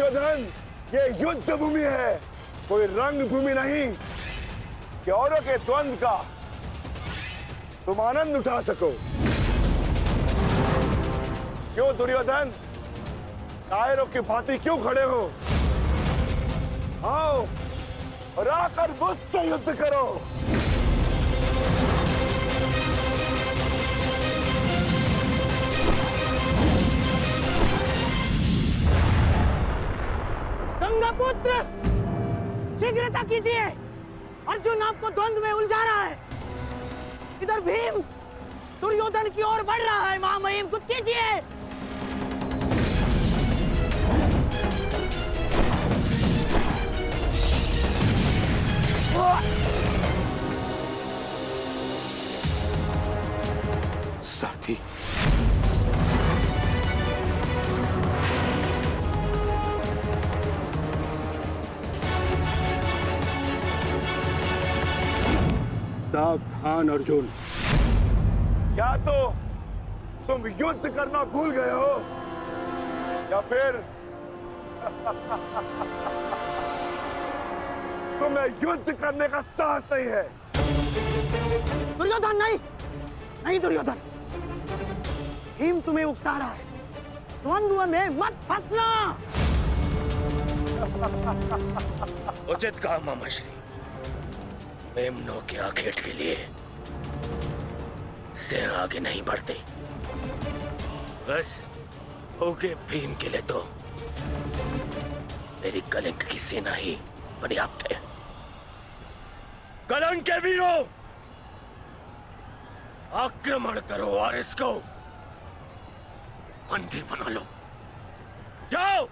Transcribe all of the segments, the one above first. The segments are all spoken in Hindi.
दुर्योधन, ये युद्ध भूमि है, कोई रंग भूमि नहीं कि औरों के द्वंद्व का तुम आनंद उठा सको। क्यों दुर्योधन, कायरों की भांति क्यों खड़े हो? आओ और आकर मुझसे युद्ध करो। गंगापुत्र, शीघ्रता कीजिए, अर्जुन आपको द्वंद्व में उलझा रहा है। इधर भीम दुर्योधन की ओर बढ़ रहा है। महामहिम, कुछ कीजिए। साथी, सावधान अर्जुन। या तो तुम युद्ध करना भूल गए हो या फिर तुम्हें युद्ध करने का साहस नहीं है। दुर्योधन नहीं, नहीं दुर्योधन, भीम तुम्हें उकसा रहा है। द्वंद्व में मत फंसना। उचित कहा मामाश्री। मेमनों के आखेट के लिए से आगे नहीं बढ़ते, बस होगे भीम के लिए तो मेरी कलिंग की सेना ही पर्याप्त है। कलंक के वीरों, आक्रमण करो और इसको बंदी बना लो। जाओ।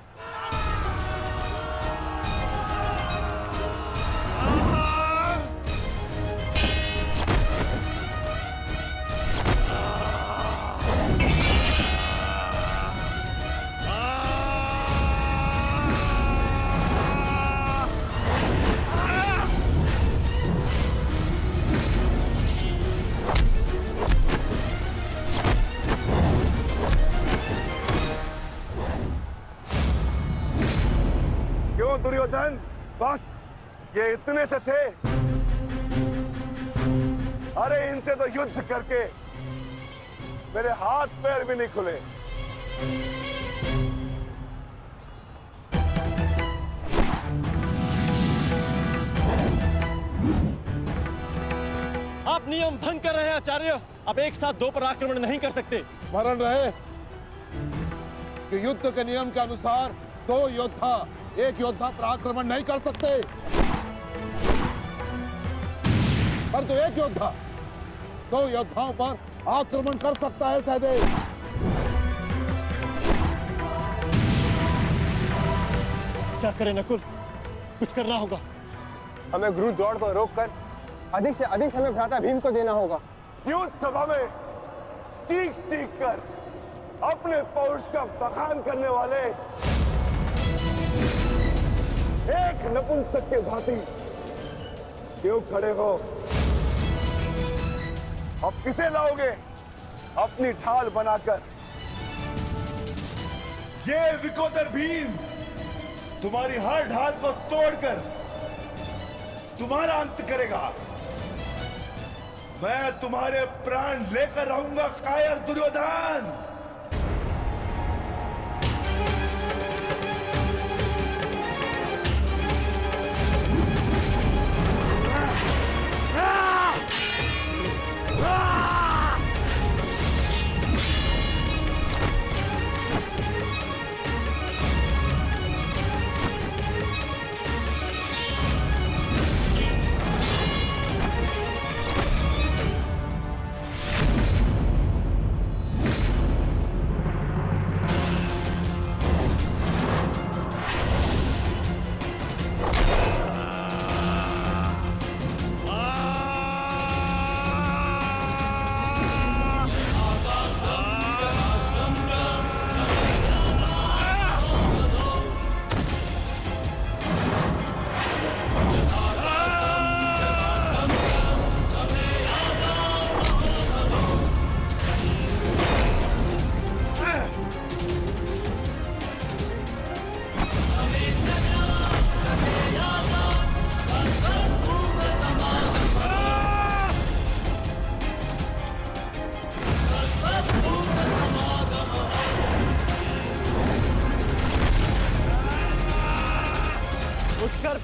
दुर्योधन, बस ये इतने से थे? अरे इनसे तो युद्ध करके मेरे हाथ पैर भी नहीं खुले। आप नियम भंग कर रहे हैं आचार्य। आप एक साथ दो पर आक्रमण नहीं कर सकते। स्मरण रहे कि युद्ध के नियम के अनुसार दो योद्धा एक योद्धा पर आक्रमण नहीं कर सकते, परंतु एक योद्धा दो योद्धाओं पर आक्रमण कर सकता है। सहदेव, क्या करें नकुल, कुछ करना होगा। हमें गुरु दौड़ को रोककर अधिक से अधिक समय भ्राता भीम को देना होगा। युद्ध सभा में चीख चीख कर अपने पौरुष का बखान करने वाले एक नपुंसक के भांति क्यों खड़े हो? अब किसे लाओगे अपनी ढाल बनाकर? ये विकोदर भीम तुम्हारी हर ढाल को तोड़कर तुम्हारा अंत करेगा। मैं तुम्हारे प्राण लेकर रहूंगा कायर दुर्योधन।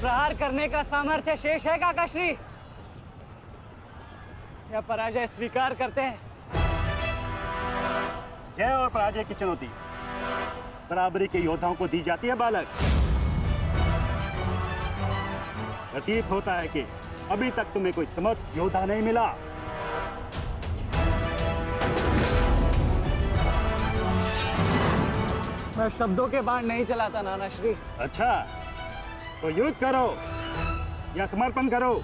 प्रहार करने का सामर्थ्य शेष है काकाश्री, या पराजय स्वीकार करते हैं? जय और पराजय की चुनौती बराबरी के योद्धाओं को दी जाती है बालक। प्रतीत होता है कि अभी तक तुम्हें कोई समर्थ योद्धा नहीं मिला। मैं शब्दों के बाण नहीं चलाता नानाश्री। अच्छा, तो युद्ध करो या समर्पण करो।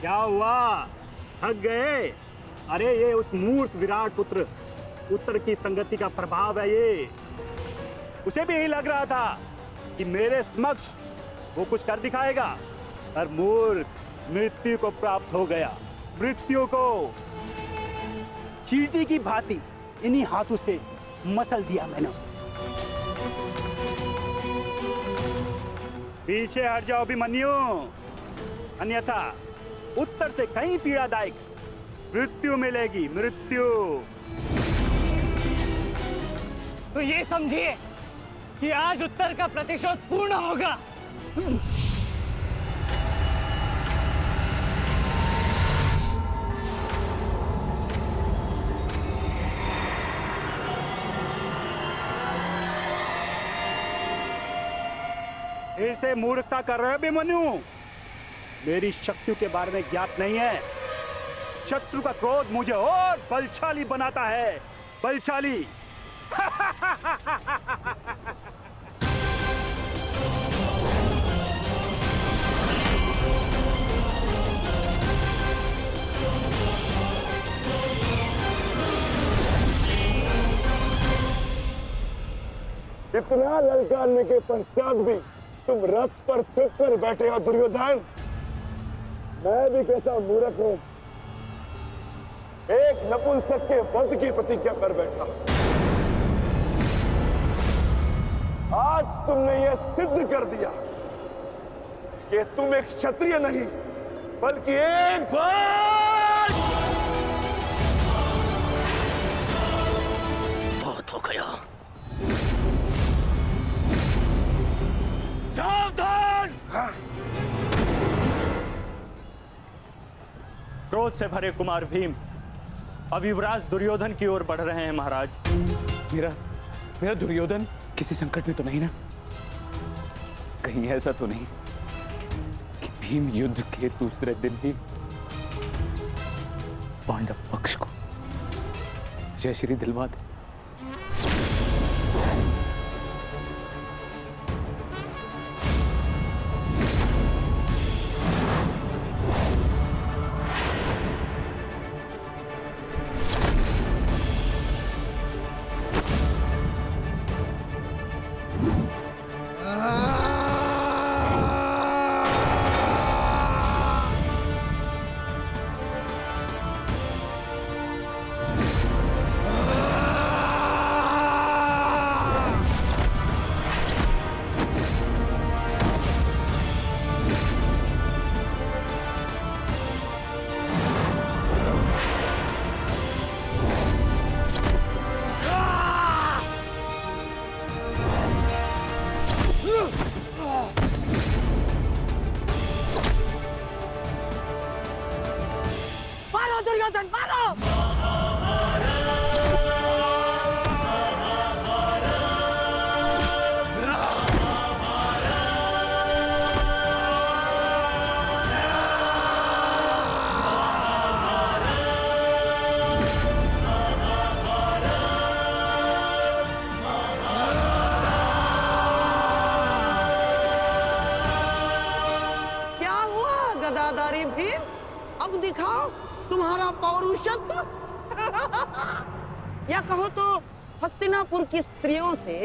क्या हुआ, थक गए? अरे ये उस मूर्ख विराट पुत्र उत्तर की संगति का प्रभाव है। ये उसे भी यही लग रहा था कि मेरे समक्ष वो कुछ कर दिखाएगा, पर मूर्ख मृत्यु को प्राप्त हो गया। मृत्यु को चींटी की भांति इन्हीं हाथों से मसल दिया मैंने उसे। पीछे हट जाओ अभिमन्यु, अन्यथा उत्तर से कहीं पीड़ादायक मृत्यु मिलेगी। मृत्यु। तो ये समझिए कि आज उत्तर का प्रतिशोध पूर्ण होगा। फिर से मूर्खता कर रहे हो अभिमन्यु? मेरी शक्तियों के बारे में ज्ञात नहीं है। शत्रु का क्रोध मुझे और बलशाली बनाता है। बलशाली। इतना ललकारने के पश्चात भी तुम रथ पर छिप कर बैठे हो दुर्योधन। मैं भी कैसा मूर्ख हूं, एक नपुंसक के वध की प्रतिज्ञा कर बैठा। आज तुमने यह सिद्ध कर दिया कि तुम एक क्षत्रिय नहीं बल्कि एक बहुत हो गया। सावधान! क्रोध से भरे कुमार भीम अब युवराज दुर्योधन की ओर बढ़ रहे हैं महाराज। मेरा दुर्योधन किसी संकट में तो नहीं ना? कहीं ऐसा तो नहीं कि भीम युद्ध के दूसरे दिन ही पांडव पक्ष को जयश्री दिलवा दे? दुर्योधन मारो! क्या हुआ गदाधारी भीम? अब दिखाओ तुम्हारा पौरुषत्व। या कहो तो हस्तिनापुर की स्त्रियों से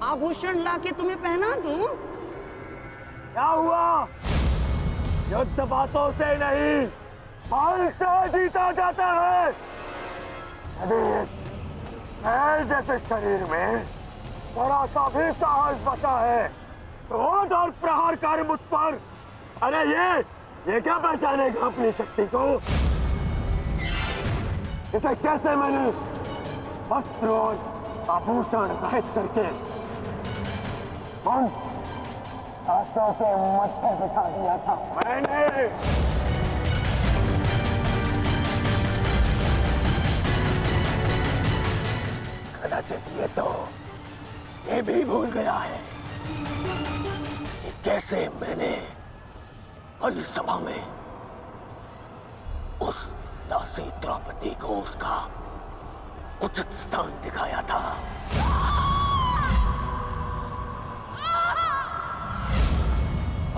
आभूषण लाके तुम्हें पहना दूं? क्या हुआ? युद्ध बातों से नहीं, बल से जीता जाता है। यदि इस जैसे शरीर में थोड़ा सा भी साहस बचा है, क्रोध और प्रहार कर मुझ पर। अरे ये क्या पहचानेगा अपनी शक्ति को? इसे कैसे मैंने वस्त्र और आभूषण रहित करके हाथों के मत्थे बिठा दिया था मैंने। कदाचित ये भी भूल गया है कि कैसे मैंने बलि सभा में उस दासी द्रौपदी को उसका उचित स्थान दिखाया था।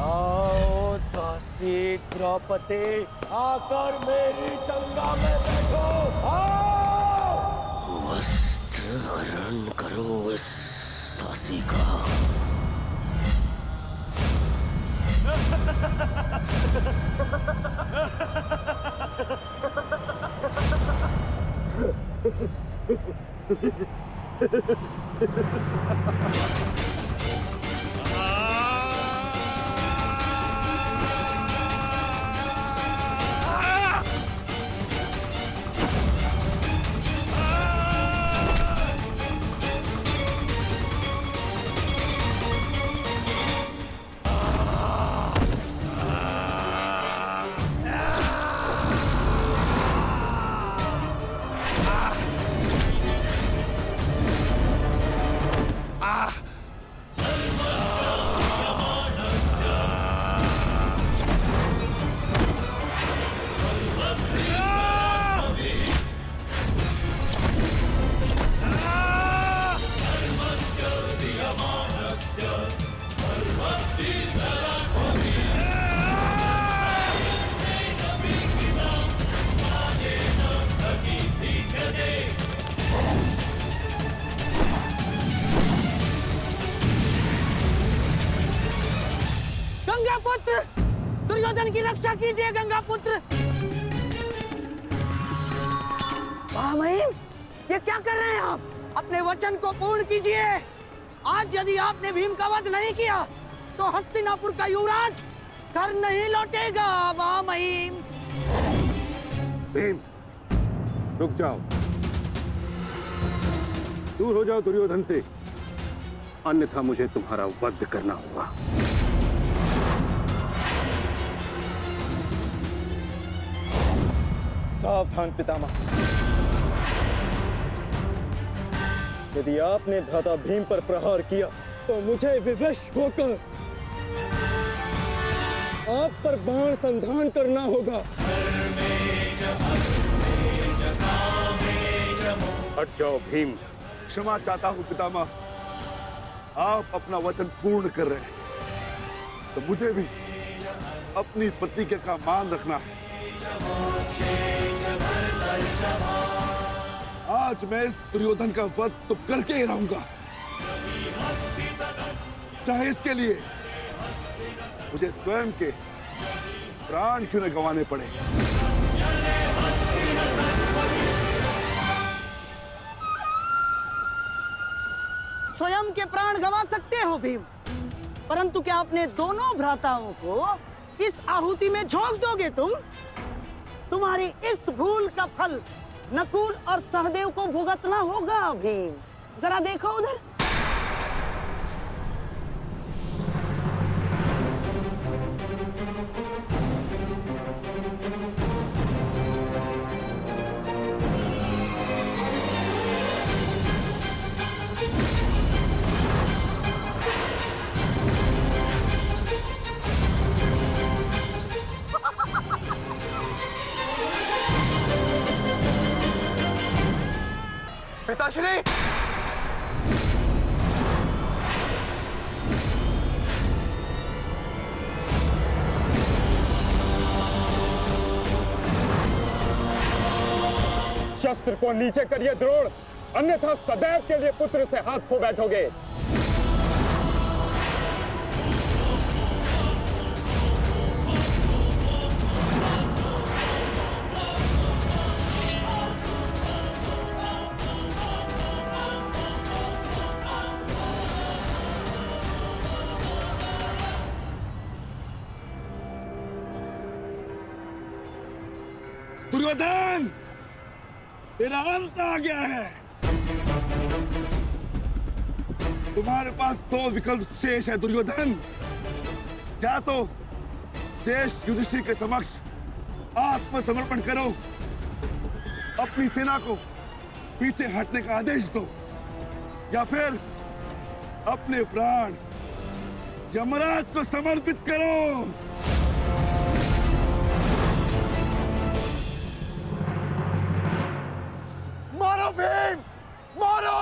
आओ दासी द्रौपदी, आकर मेरी गंगा में बैठो। आओ, वस्त्र हरण करो इस दासी का। गंगापुत्र, दुर्योधन की रक्षा कीजिए गंगापुत्र। महामहिम, ये क्या कर रहे हैं आप? अपने वचन को पूर्ण कीजिए। आज यदि आपने भीम का वध नहीं किया तो हस्तिनापुर का युवराज घर नहीं लौटेगा। महामहिम, भीम, रुक जाओ, दूर हो जाओ दुर्योधन से, अन्यथा मुझे तुम्हारा वध करना होगा। सावधान पितामह, यदि आपने भ्राता भीम पर प्रहार किया तो मुझे विवश होकर आप पर बाण संधान करना होगा। हट जाओ भीम। क्षमा चाहता हूं पितामह, आप अपना वचन पूर्ण कर रहे हैं तो मुझे भी अपनी प्रतिज्ञा का मान रखना है। आज मैं इस दुर्योधन का वध तो करके ही रहूंगा, चाहे इसके लिए मुझे स्वयं के प्राण क्यों न गंवाने पड़े। स्वयं के प्राण गंवा सकते हो भीम, परंतु क्या अपने दोनों भ्राताओं को इस आहुति में झोंक दोगे तुम? तुम्हारी इस भूल का फल नकुल और सहदेव को भुगतना होगा भीम। जरा देखो उधर। पिताश्री, शस्त्र को नीचे करिए द्रोण। अन्यथा सदैव के लिए पुत्र से हाथ खो बैठोगे। दुर्योधन, तेरा अंत आ गया है। तुम्हारे पास दो विकल्प शेष है दुर्योधन। या तो देश युधिष्ठिर के समक्ष आत्मसमर्पण करो, अपनी सेना को पीछे हटने का आदेश दो, या फिर अपने प्राण यमराज को समर्पित करो। मारो भीम, मारो!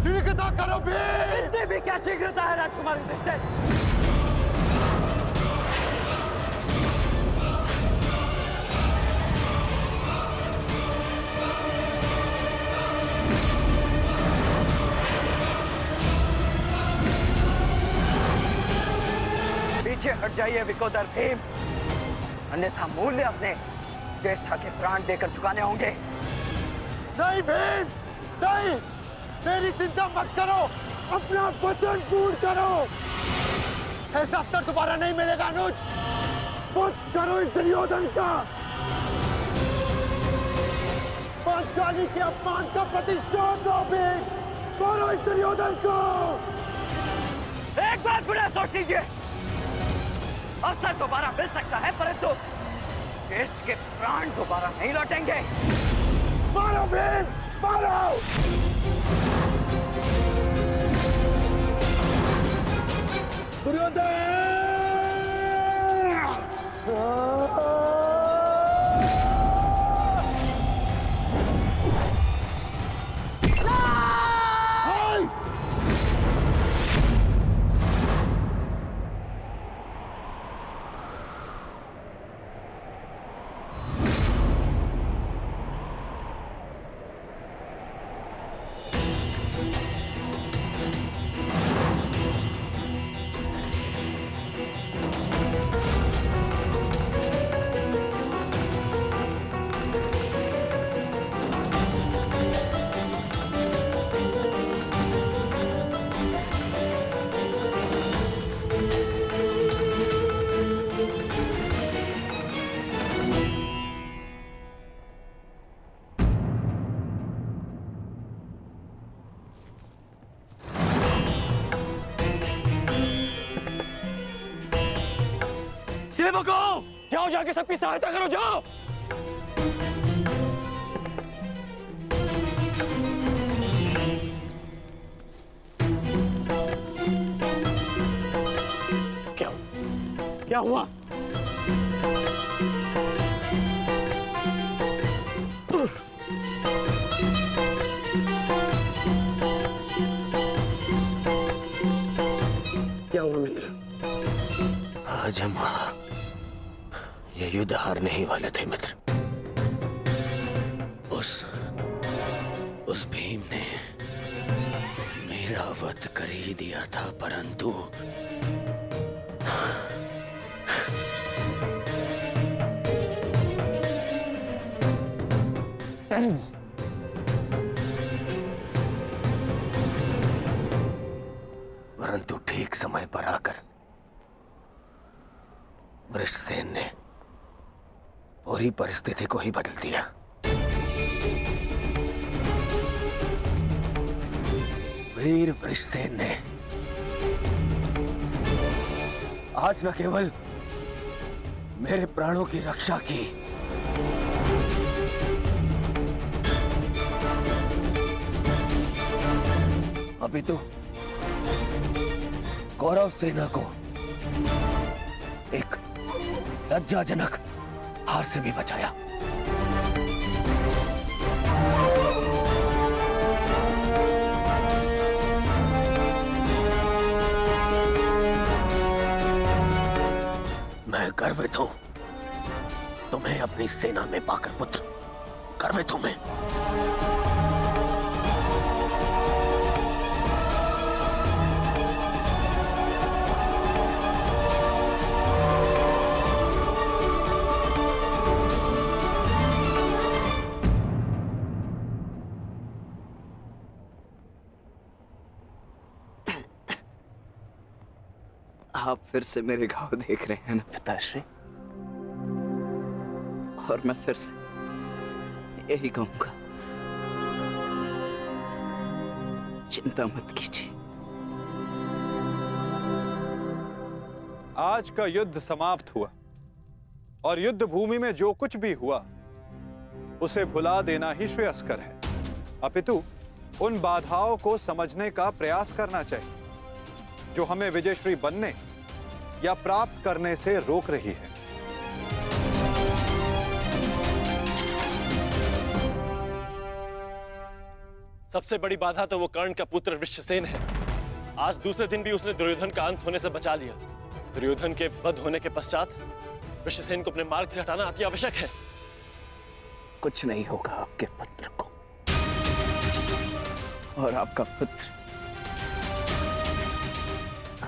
शीघ्रता करो भीम! इतनी भी क्या शीघ्रता है राजकुमार युधिष्ठिर? पीछे हट जाइए विकोदर भीम, अन्यथा मूल्य अपने ज्येष्ठा के प्राण देकर चुकाने होंगे। नहीं भीम, नहीं! मेरी चिंता मत करो, अपना वचन पूर्ण करो। ऐसा अवसर दोबारा नहीं मिलेगा अनुज। मत करो इस दुर्योधन का। पांचाली के अपमान का प्रतिशोध लो भीम। मारो इस दुर्योधन को। एक बार पुनः सोच लीजिए, अवसर दोबारा मिल सकता है, परंतु ज्येष्ठ के प्राण दोबारा नहीं लौटेंगे। मारो भीम, मारो! दुर्योधन! सेवकों, जाओ जाके सबकी सहायता करो, जाओ। क्या हुआ? क्या हुआ मित्र? आज हम ये युद्ध हारने ही वाले थे मित्र। उस भीम ने मेरा वध कर ही दिया था, परंतु ठीक समय पर आकर वृषसेन ने पूरी परिस्थिति को ही बदल दिया। वीर वृषसेन ने आज न केवल मेरे प्राणों की रक्षा की, अभी तो कौरव सेना को एक लज्जाजनक हार से भी बचाया। मैं गर्वित हूं तुम्हें अपनी सेना में पाकर पुत्र, गर्वित हूं मैं। आप फिर से मेरे घाव देख रहे हैं ना पिताश्री, और मैं फिर से यही कहूंगा, चिंता मत कीजिए। आज का युद्ध समाप्त हुआ और युद्ध भूमि में जो कुछ भी हुआ उसे भुला देना ही श्रेयस्कर है। अपितु उन बाधाओं को समझने का प्रयास करना चाहिए जो हमें विजयश्री बनने या प्राप्त करने से रोक रही है। सबसे बड़ी बाधा तो वो कर्ण का पुत्र वृषसेन है। आज दूसरे दिन भी उसने दुर्योधन का अंत होने से बचा लिया। दुर्योधन के वध होने के पश्चात वृषसेन को अपने मार्ग से हटाना अति आवश्यक है। कुछ नहीं होगा आपके पुत्र को, और आपका पुत्र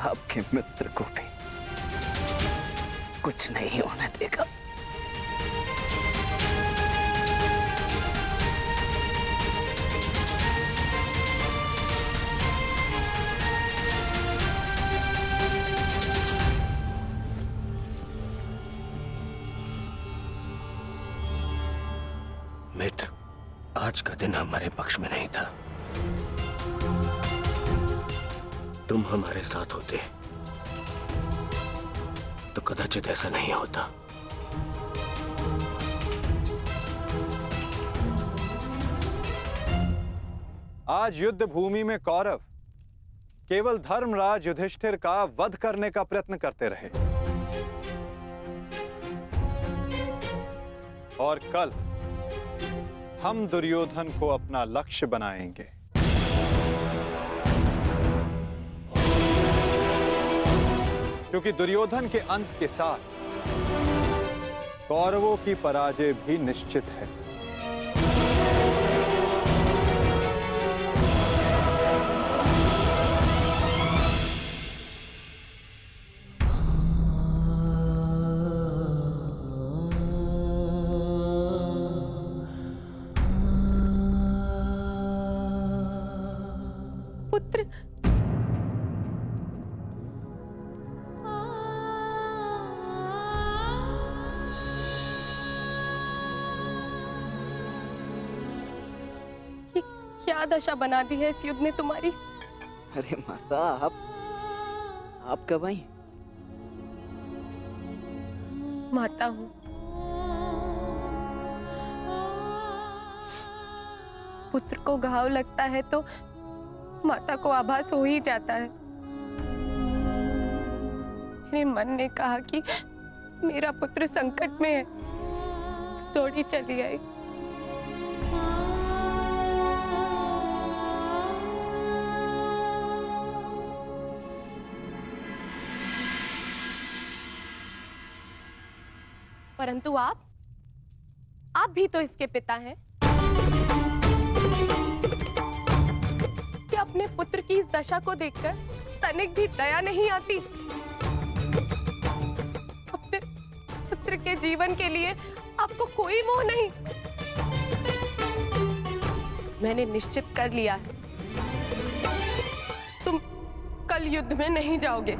आपके मित्र को भी कुछ नहीं होने देगा। मित्र, आज का दिन हमारे पक्ष में नहीं था। तुम हमारे साथ होते तो कदाचित ऐसा नहीं होता। आज युद्ध भूमि में कौरव केवल धर्मराज युधिष्ठिर का वध करने का प्रयत्न करते रहे, और कल हम दुर्योधन को अपना लक्ष्य बनाएंगे। क्योंकि दुर्योधन के अंत के साथ कौरवों की पराजय भी निश्चित है। पुत्र, ये क्या दशा बना दी है इस युद्ध ने तुम्हारी? अरे माता, आप कब आई? माता हूं। पुत्र को घाव लगता है तो माता को आभास हो ही जाता है। मेरे मन ने कहा कि मेरा पुत्र संकट में है, दौड़ी चली आई। परंतु आप भी तो इसके पिता हैं। क्या अपने पुत्र की इस दशा को देखकर तनिक भी दया नहीं आती? अपने पुत्र के जीवन के लिए आपको कोई मोह नहीं? मैंने निश्चित कर लिया है, तुम कल युद्ध में नहीं जाओगे।